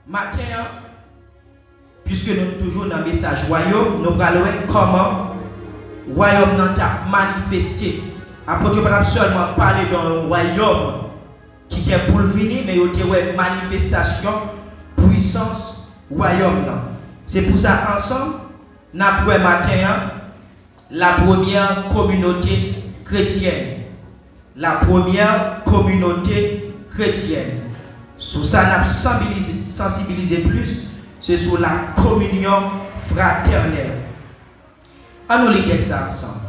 Matin, puisque nous sommes toujours dans le message royaume, nous allons voir comment le royaume n'a manifesté. Apôtre Paul seulement parler d'un royaume qui est pour venir, mais il y a une manifestation, puissance, royaume. C'est pour ça, ensemble, nous avons matin la première communauté chrétienne. La première communauté chrétienne. Sur ça, nous avons sensibilisé plus, c'est sur la communion fraternelle. On nous lit ça ensemble.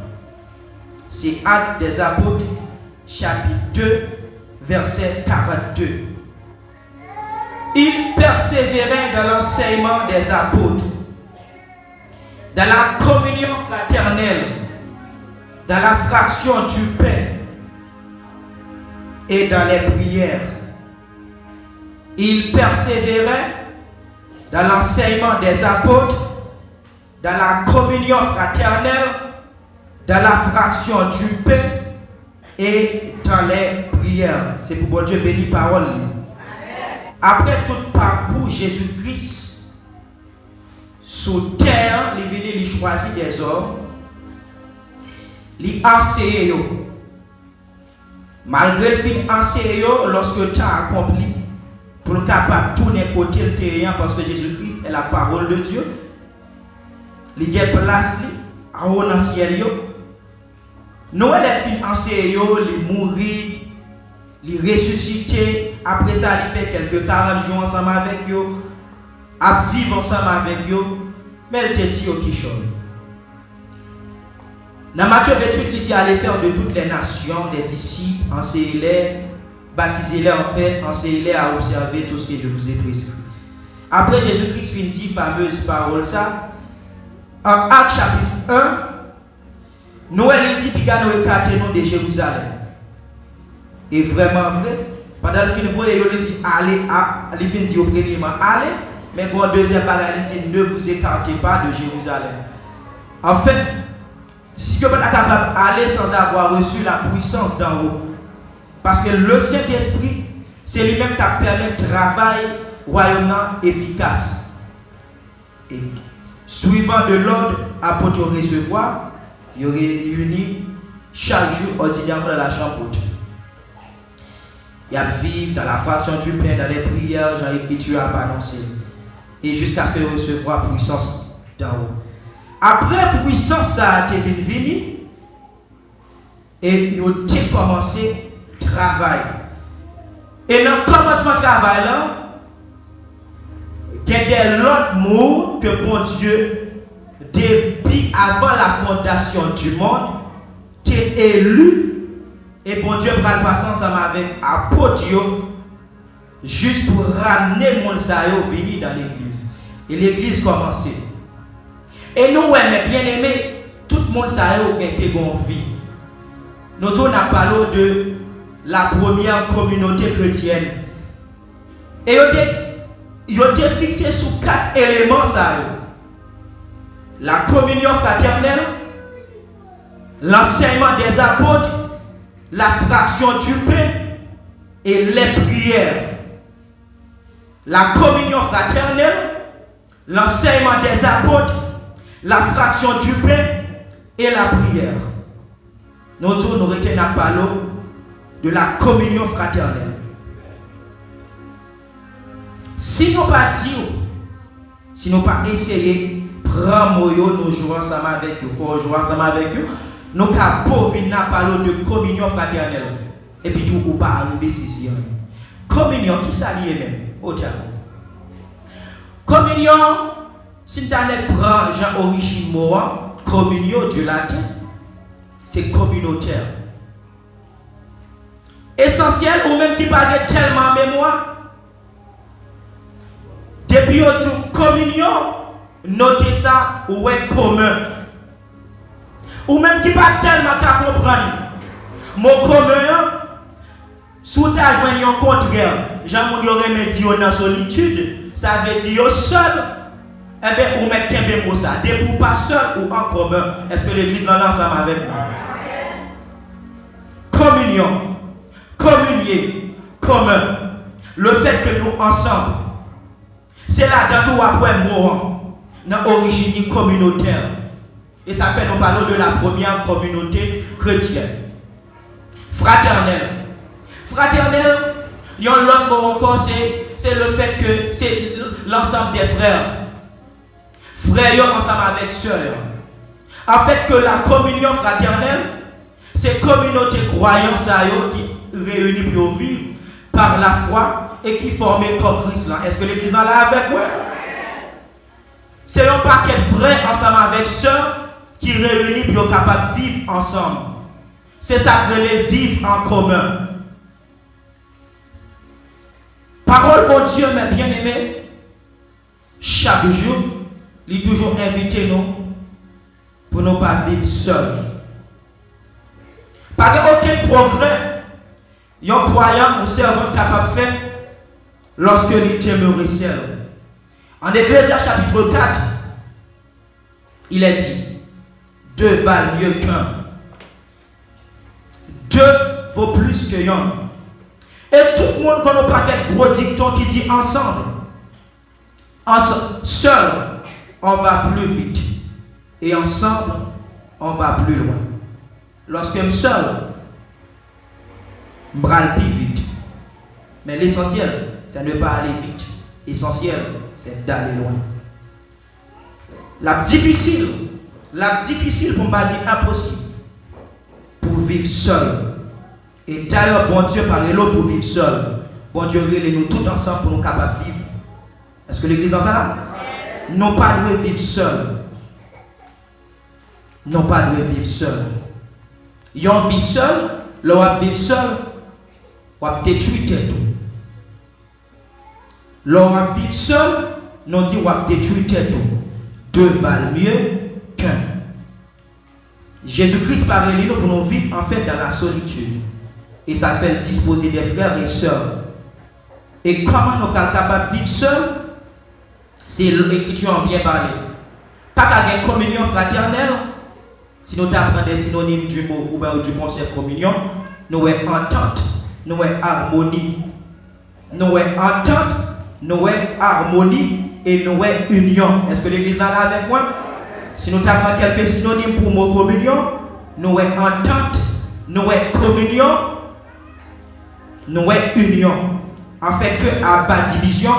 C'est Actes des Apôtres, chapitre 2, verset 42. Ils persévéraient dans l'enseignement des apôtres, dans la communion fraternelle, dans la fraction du pain et dans les prières. Ils persévéraient dans l'enseignement des apôtres, dans la communion fraternelle, dans la fraction du pain et dans les prières. C'est pour bon Dieu bénir parole. Après tout parcours Jésus-Christ sur terre, il est venu, il choisit des hommes, il enseigne. Malgré le fin enseigné, lorsque le temps accompli, pour le capable de tourner côté le terrain, parce que Jésus-Christ est la parole de Dieu, il y a place en haut dans le ciel. Nous avons fin enseigné, il mourit, il ressuscité. Après ça, il fait quelques 40 jours ensemble avec eux, à vivre ensemble avec eux, mais il te dit qui chose. Dans Matthieu 28, il dit aller faire de toutes les nations des disciples, enseignez-les, baptisez-les en fait, enseignez-les à observer tout ce que je vous ai prescrit. Après Jésus-Christ finit dit fameuse parole ça, en Actes chapitre 1, Noël dit puis nous écartons de Jérusalem. Et vraiment vrai. Pendant le film, il dit allez, il fin dit au premièrement allez, mais pour deuxième bagage, il dit ne vous écartez pas de Jérusalem. En fait, si vous n'êtes pas capable d'aller sans avoir reçu la puissance d'en haut, parce que le Saint-Esprit, c'est lui-même qui permet le travail royaume efficace. Et suivant de l'ordre, apôtre recevoir, il y aurait réuni chaque jour ordinairement dans la chambre haute. Il y a vivre dans la fraction du pain, dans les prières, Jean Écriture a annoncé. Et jusqu'à ce que vous recevoir puissance d'en haut. Après puissance, ça a été venu. Et il a commencé le travail. Et dans le commencement du travail, il y a des autres mots que bon Dieu, depuis avant la fondation du monde, t'es élu. Et bon Dieu prend le passé ensemble avec apôtre juste pour ramener le monde venir dans l'église. Et l'église commence. Et nous, bien aimés, tout le monde a été bon vie. Nous avons parlé de la première communauté chrétienne. Et ils ont été fixés sur 4 éléments. La communion fraternelle, l'enseignement des apôtres, la fraction du pain et les prières. La communion fraternelle, l'enseignement des apôtres, la fraction du pain et la prière. Nous avons été parlé de la communion fraternelle. Si nous pas dire, si nous pas essayer, prendre nous jouons ensemble avec eux, il faut jouer ensemble avec eux. Nous avons parlé de communion fraternelle. Et puis tout, ou pas arriver ici. Communion, qui s'allie même au diable. Communion, si tu prends Jean origine mot, communion du latin, c'est communautaire. Essentiel, ou même qui parle tellement mémoire. Depuis tout communion, notez ça, ou est commun. Ou même qui pas tellement qu'à comprendre. Mon commun, sous ta joignée en contraire, j'en ai remédié dans la solitude, ça veut dire seul. Eh bien, ou mettre qu'un mot ça. Dès ou pas seul ou en commun. Est-ce que l'église est ensemble avec moi? Communion, communier, commun. Le fait que nous ensemble, C'est là-dedans tout après mot, dans l'origine communautaire. Et ça fait nous parler de la première communauté chrétienne. Fraternelle. Fraternelle, il y a l'autre mot encore, c'est le fait que c'est l'ensemble des frères. Frères ensemble avec sœurs. En fait, que la communion fraternelle, c'est communauté croyance qui réunit pour vivre par la foi et qui forme comme Christ là. Est-ce que l'église est là avec moi? C'est un paquet de frères ensemble avec sœurs qui réunit pour capable de vivre ensemble. C'est ça que les vivre en commun. Parole mon Dieu, mes bien-aimés, chaque jour, il est toujours invité nous pour ne pas vivre seuls. Pas aucun progrès, un croyant ou servant capable de faire lorsque il demeure seul. En Ecclésiaste chapitre 4, il est dit, deux valent mieux qu'un. Deux vaut plus que un. Et tout le monde connaît pas quel gros dicton qui dit ensemble. Seul, on va plus vite. Et ensemble, on va plus loin. Lorsque je suis seul, je vais plus vite. Mais l'essentiel, c'est de ne pas aller vite. L'essentiel, c'est d'aller loin. La difficile pour ne pas dire impossible, pour vivre seul. Et d'ailleurs, bon Dieu parle l'autre pour vivre seul. Bon Dieu relève nous tous ensemble pour nous capables de vivre. Est-ce que l'église en ça là? Non pas de vivre seul. Non pas de vivre seul. Yon vit seul, l'on vivre seul, on détruire tout. L'on vivre seul, nous dit on détruire tout. Deux valent mieux qu'un. Jésus-Christ parle nous pour nous vivre en fait dans la solitude. Et ça fait disposer des frères et sœurs. Et comment nous sommes capables de vivre seuls? C'est l'écriture en bien parlé. Pas qu'à une communion fraternelle, si nous apprenons des synonymes du mot ou du concept communion, nous avons entente, nous avons harmonie. Nous avons entente, nous avons harmonie et nous avons union. Est-ce que l'église est là avec moi? Si nous apprenons quelques synonymes pour le mot communion, nous avons entente, nous avons communion, nous avons union. En fait, que à bas division,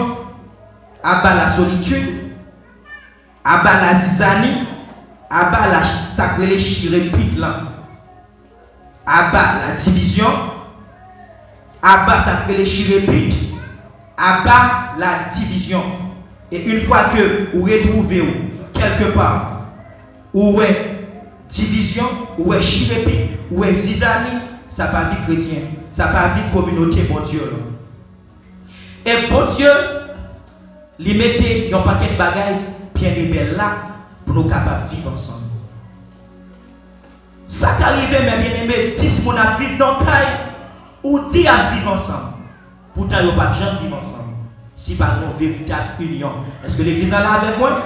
à bas la solitude, à bas la zizanie, à bas la sacrée chirépite là, à bas la division, à bas sacrée chirépite, à bas la division. Et une fois que vous retrouvez quelque part où est division, où est chirépite, où est zizanie, ça pas vie chrétien, ça pas vie communauté bon Dieu. Et bon Dieu, il mettait un paquet de bagailles bien et belles là pour nous capables de vivre ensemble. Ça qui arrive, mes bien-aimés, 10 personnes à vivre dans le caille ou 10 à vivre ensemble. Pourtant, il n'y a pas de gens qui vivent ensemble. Si pas une véritable union. Est-ce que l'église est là avec moi?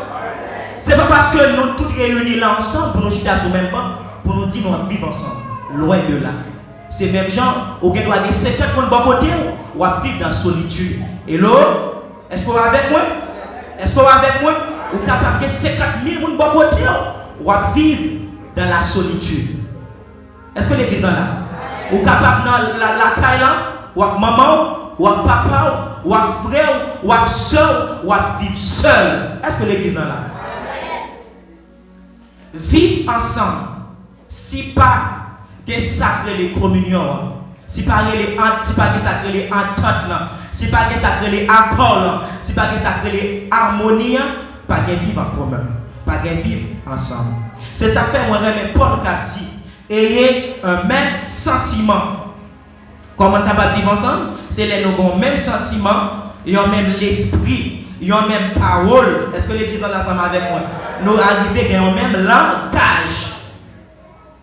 C'est pas parce que nous tous réunis là ensemble pour nous jeter sur le même banc, pour nous dire nous vivons ensemble. Loin de là. C'est même gens, au doit avoir 50 personnes de bon côté, ou à vivre dans la solitude. Et là, est-ce que vous êtes avec moi? Est-ce que vous êtes avec moi? Ou capable de 50 000 personnes de bon côté, ou à vivre dans la solitude. Est-ce que l'église est là? Ou capable dans la caille là, ou à maman, ou à papa, ou à frère, ou à soeur, ou à vivre seul. Est-ce que l'église est là? Vivre ensemble, si pas des sacrés les communions, si pas des sacrés les ententes, si pas des sacrés les accords, si pas des sacrés les harmonies, pas de vivre en commun, pas de vivre ensemble. C'est ça que fait moi Paul qui dit, ayez un même sentiment. Comment on capable de vivre ensemble? C'est les nous avons même sentiment, et ont même l'esprit, ils ont même parole. Est-ce que l'église est ensemble avec moi? Nous arrivons à un même langage.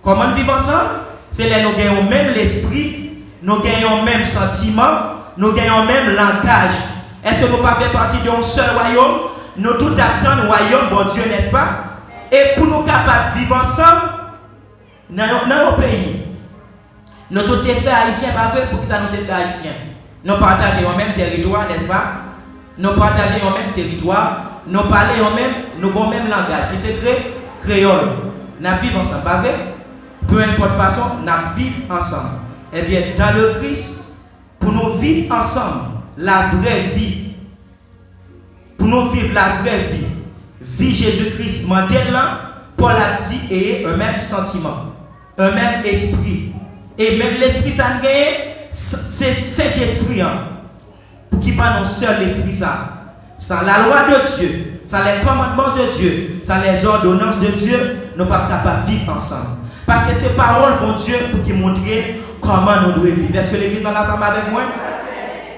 Comment vivre ensemble? C'est les nous gagnons même l'esprit, nous gagnons même sentiment, nous gagnons même langage. Est-ce que nous ne pas faire partie d'un seul royaume? Nous tout attendons royaume, bon Dieu, n'est-ce pas? Et pour nous capables de vivre ensemble dans nos pays, nous tous ces frères haïtiens, pas vrai, pour que ça nous ces frères haïtiens. Nous partageons le même territoire, n'est-ce pas? nous partageons le même territoire, nous parlons nous avons le même langage, qui c'est créole. Nous vivons ensemble, pas vrai? Peu importe façon, nous vivons ensemble. Eh bien, dans le Christ, pour nous vivre ensemble, la vraie vie, pour nous vivre la vraie vie, vie Jésus-Christ, Mandel là, Paul a dit, et un même sentiment, un même esprit. Et même l'esprit, ça c'est cet esprit, hein, pour qui pas non seul l'esprit, ça. Sans la loi de Dieu, sans les commandements de Dieu, sans les ordonnances de Dieu, nous ne sommes pas capables de vivre ensemble. Parce que c'est parole, bon Dieu, pour qui montre comment nous devons vivre. Est-ce que l'église est ensemble avec moi?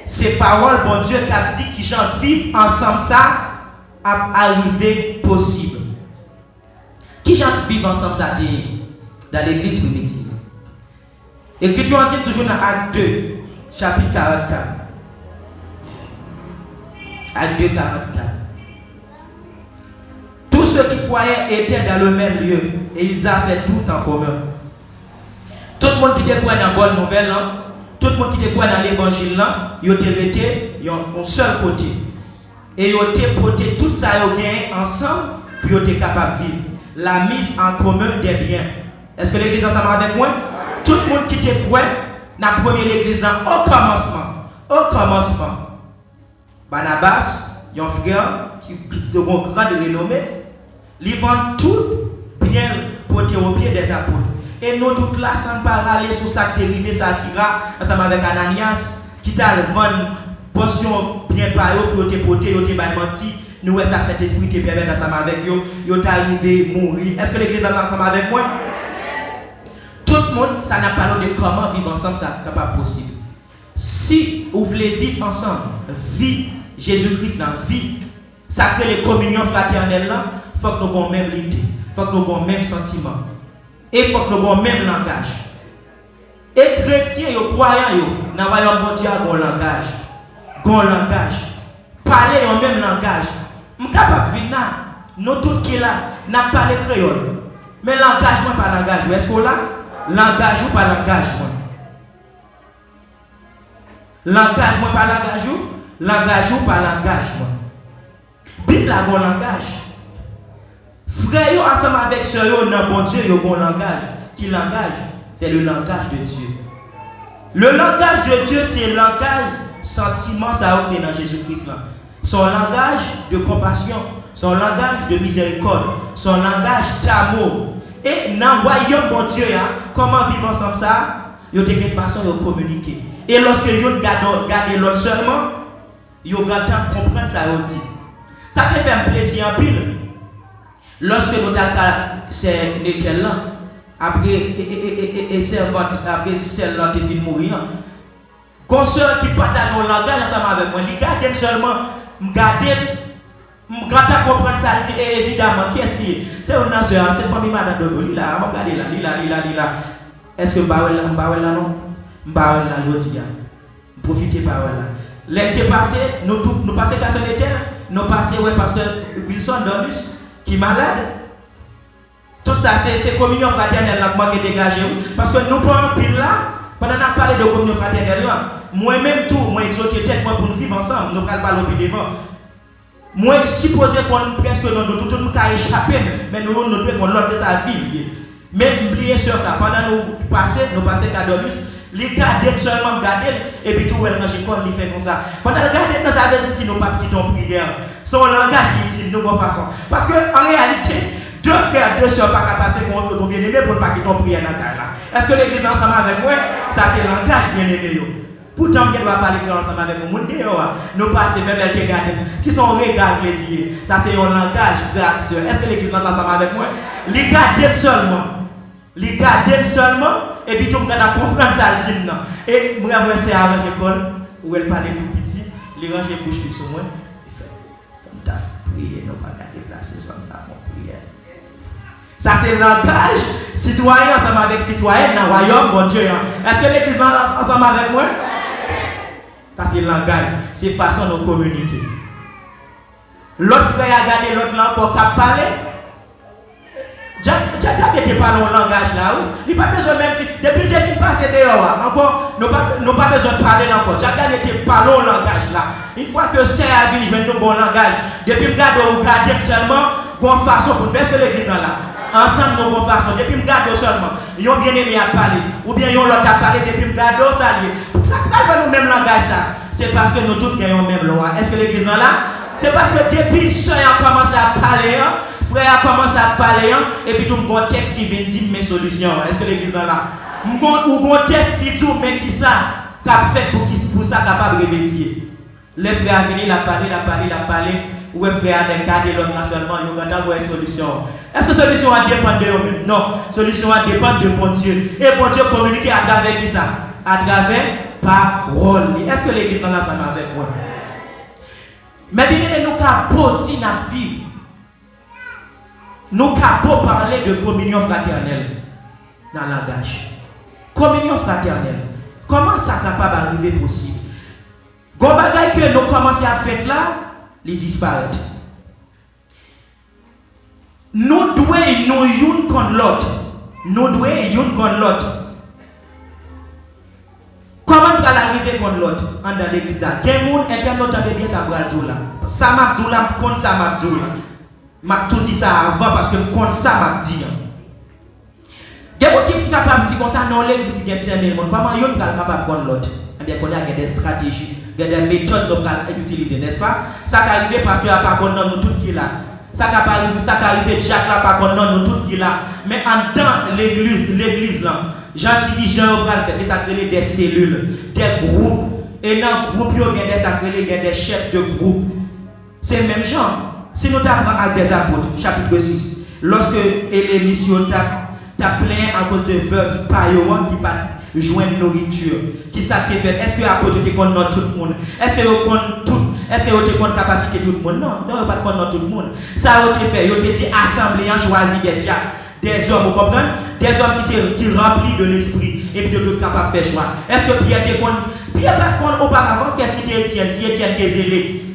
C'est parole, bon Dieu, qui a dit que les gens vivent ensemble, ça a arrivé possible. Qui gens vivent ensemble, ça dans l'église primitive? L'écriture en dit toujours dans Acte 2, chapitre 44. Acte 2, 44. Tous ceux qui croyaient étaient dans le même lieu et ils avaient tout en commun. Tout le monde qui était croyait dans la bonne nouvelle, tout le monde qui était croyait dans l'évangile, ils étaient un seul côté. Et ils étaient portés tout ça ensemble, puis ils étaient capables de vivre. La mise en commun des biens. Est-ce que l'église est ensemble avec moi? Tout le monde qui était croyait dans la première église au commencement. Au commencement. Barnabas, un frère qui est un grand renommé, il vend tout bien porté au pied des apôtres. Et nous, toute là, sans parler sur ça qui est arrivé, Saphira, ensemble avec Ananias, qui t'a vendu portion bien par eux, pour te porter, pour te menti. Nous, ça, cet esprit te permet ensemble avec eux, ils sont arrivés à mourir. Est-ce que l'église est ensemble avec moi? Tout le monde, ça n'a pas de comment vivre ensemble, ça n'est pas possible. Si vous voulez vivre ensemble, vivre Jésus-Christ dans la vie, ça crée les communions fraternelles là, il faut que nous ayons même l'idée, il faut que nous ayons même sentiment, et il faut que nous ayons même langage. Et chrétiens, les croyants, dans le royaume de Dieu, ils ont un langage. Parler en même langage. Je suis capable de vivre là. Nous tous qui là, nous parlons créole. Mais l'engagement pas l'engagement. Est-ce qu'on a? L'engagement pas l'engagement. L'engagement pas l'engagement. L'engagement pas l'engagement. Bible a un langage. Frères, ensemble avec sœurs, dans bon Dieu, ils ont un langage. Qui langage? C'est le langage de Dieu. Le langage de Dieu, c'est le langage sentiment, ça a été dans Jésus-Christ. Son langage de compassion, son langage de miséricorde, son langage d'amour. Et dans le royaume, bon Dieu, comment vivre ensemble ça? Il y a de façon de communiquer. Et lorsque vous regardez l'autre seulement, vous regardez comprendre ça dit. Ça te fait un plaisir en pile. Lorsque nous avons c'est là, après et servante, après celle-là qui finit de mourir. Consoeur qui partage un langage ensemble avec moi, il garde seulement, je comprendre ça, dit évidemment, qui est-ce qui est? C'est une nation, c'est famille Madame Dodo, il a regardé là. Est-ce que Mbawel là non? Mbawel là, je dis, profitez par là. L'été passé, nous passons qu'à son été, nous passons, ouais, pasteur Wilson Domus, qui est malade. Tout ça, c'est communion fraternelle là, moi qui ai dégagé. Parce que nous prenons pile là, pendant qu'on a parlé de communion fraternelle là, moi-même tout, moi exhorté tête moi pour nous vivre ensemble, nous allons parler au devant. Moi supposé qu'on presque nous tout nous échappé, mais nous devons l'autre c'est sa vie. Mais oubliez sur ça, pendant nous passer Cadolus, les garder seulement garder et puis tout elle range comme il fait comme ça. Pendant le garder ça veut dire si nous pas quitter en prière. Son langage il dit de bonne façon. Parce que en réalité, deux frères, deux sœurs pas capable passer contre ton bien-aimé pour ne pas quitter en prière dans là. Est-ce que l'église ensemble avec moi? Ça c'est le langage bien-aimé. Pourtant, on doit parler ensemble avec nous. Nous passons même les regarder. Qui sont regards les dire. Ça c'est un langage frère. Est-ce que l'église est ensemble avec moi? Les garder seulement. Les garder seulement. Et puis tout le monde a comprendre ça le dit. Et moi c'est avant l'école où elle parlait tout petit. Les ranger bouche sur moi. Il fait prier, non pas garder placer sans prière. Ça c'est le langage citoyen ensemble avec citoyen dans le royaume, bon Dieu. Est-ce que l'église est ensemble avec moi? Ça c'est le langage, c'est la façon de communiquer. L'autre frère a gardé l'autre là pour parler. Jack n'était pas dans le langage là, oui. Il n'a pas besoin même, depuis le défi passé dehors, encore, nous pas besoin de parler encore. Jack n'était pas dans le langage là. Une fois que c'est à venir, je vais nous bon langage. Depuis que je regarde seulement, bonne façon pour faire ce que l'église là. Ensemble, nous bonne façon. Depuis que je regarde seulement, ils ont bien aimé à parler. Ou bien ils ont l'autre à parler depuis que je regarde ça. Pour ça, nous le même langage ça. C'est parce que nous tous gagnons le même loi. Est-ce que l'église là? C'est parce que depuis que soeur a commencé à parler, frère a commencé à parler, et puis tout le monde texte qui vient dire mes solutions. Est-ce que l'église est là? Ou un texte qui dit, mais qui ça, qu'a fait pour ça capable de remédier. Les frères viennent, il a parlé, ou les frères a gardé l'autre nationalement, ils ont gardé une solution. Est-ce que la solution dépend de eux-mêmes? Non, la solution dépend de mon Dieu. Et mon Dieu communique à travers qui ça? À travers parole. Est-ce que l'église est là, ça m'a avec moi? Mais bien aimé, nous avons vivre. Nous avons parler de communion fraternelle dans le langage. Communion fraternelle. Comment ça est capable d'arriver possible? Quand bagaille que nous commençons à faire là, il disparaît. Nous devons nous une contre l'autre. Nous devons une contre l'autre. Comment tu vas arriver contre l'autre dans l'église là? Quel monde internaute a bien ça pour dire là? Ça m'a dit là, contre ça m'a dit là. M'a tout dit ça avant parce que contre ça m'a dit. Quel monde qui est capable de dire comme ça non l'église qui est 5000 monde. Comment yon est capable contre l'autre? Eh bien, qu'on a des stratégies, des méthodes que nous utiliser, n'est-ce pas? Ça qui arrive parce que a pas contre nous tout qui là. Ça qui arrive Jacques là pas contre nous tout qui là. Mais en tant l'église là. Jean division on va faire désacréler des cellules, des groupes et dans groupe il y a des sacrés, des chefs de groupe. C'est le même genre. Si nous t'apprends Actes des Apôtres, chapitre 6, lorsque Hélénis t'a plaint à cause de veuves païennes qui pas joindre nourriture, qui ça te fait? Est-ce que l'apôtre te connaît tout le monde? Est-ce que vous connaissez tout? Est-ce que vous te connaissez capacité tout le monde? Non, non, pas de connaître tout le monde. Ça vous te fait, vous te dit assemblée en choisi des diacres. Des hommes, vous comprenez? Des hommes qui remplissent de l'esprit et puis de capables de faire choix. Est-ce que Pierre te connaît? Pierre pas de connaître auparavant, qu'est-ce qui était Étienne? Si Étienne était zélé.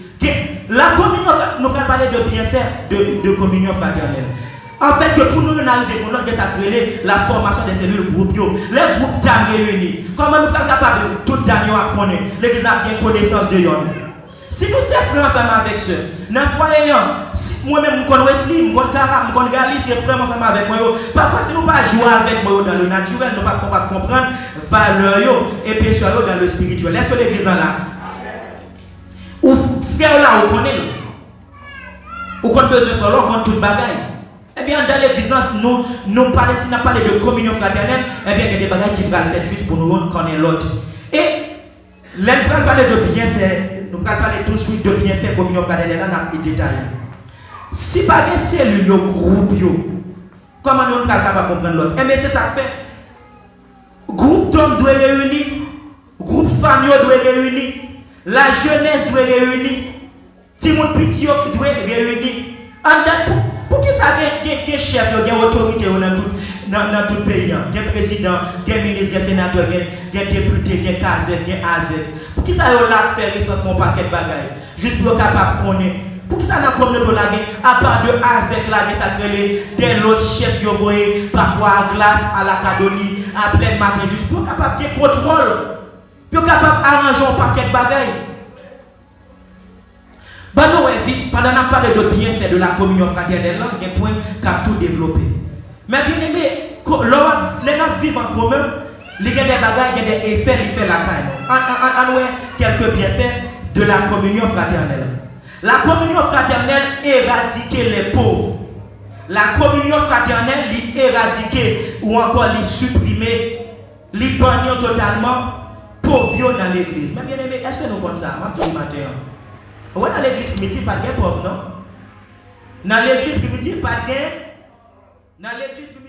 La communion, nous allons parler de bien faire, de communion fraternelle. En fait, que pour nous arriver pour notre sacré, la formation des cellules groupe, les groupes d'âmes réunis. Comment nous sommes capables de tout d'âmes à connaître? L'église n'a bien connaissance de yon. Si nous sommes ensemble avec ceux, nous voyons, si moi-même, je connais Wesley, je connais Cara, je connais Gali, si frère ensemble avec moi, parfois si nous ne pas jouer avec moi dans le naturel, nous ne sommes pas capables de comprendre valeur et péché dans le spirituel. Est-ce que l'église est là? Ou frère là, vous connaissez? Ou qu'on besoin de faire là, on toute bagaille. Eh bien, dans l'église, nous parlons, si nous parlons de communion fraternelle, eh bien, il y a des bagailles qui vont faire juste pour nous connaître l'autre. Et, l'un parler de bien faire. Nous allons parler tout de suite de bien faire communion fraternelle dans les détails. Si pas des cellules, groupe, comment nous sommes capables de comprendre l'autre? Mais c'est ça que fait. Groupe d'hommes doit réunir, groupe famille doit réunir, la jeunesse doit réunir, Timon petit doit réunir. Pour qui ça des chefs, des autorités dans tout le pays? Des présidents, des ministres, des sénateurs, des députés, des casets, des AZ. Pour qui ça y a fait récence mon paquet de bagailles? Juste pour être capable de connaître. Pour qui ça n'a comme notre laguer? À part de AZ, ça crée des autres chefs qui ont voyé parfois à glace, à l'académie, à plein matin, juste pour être capable de contrôle. Pour être capable d'arranger un paquet de bagailles. Bah non, vite, pendant qu'on parle de bienfaits de la communion fraternelle, il y a un point qui a tout développé. Mais bien aimé, les gens vivent en commun, il y a des bagages, il y a des effets, il fait la caille. On a quelques bienfaits de la communion fraternelle. La communion fraternelle éradique les pauvres. La communion fraternelle éradique ou encore les supprimer, les bannir totalement pauvres dans l'église. Mais bien aimé, est-ce que nous connaissons ça? Tout le matin. Ouais, dans l'église primitive, pas de pauvre, non? Dans l'église primitive, pas de gain. Dans l'église primitive,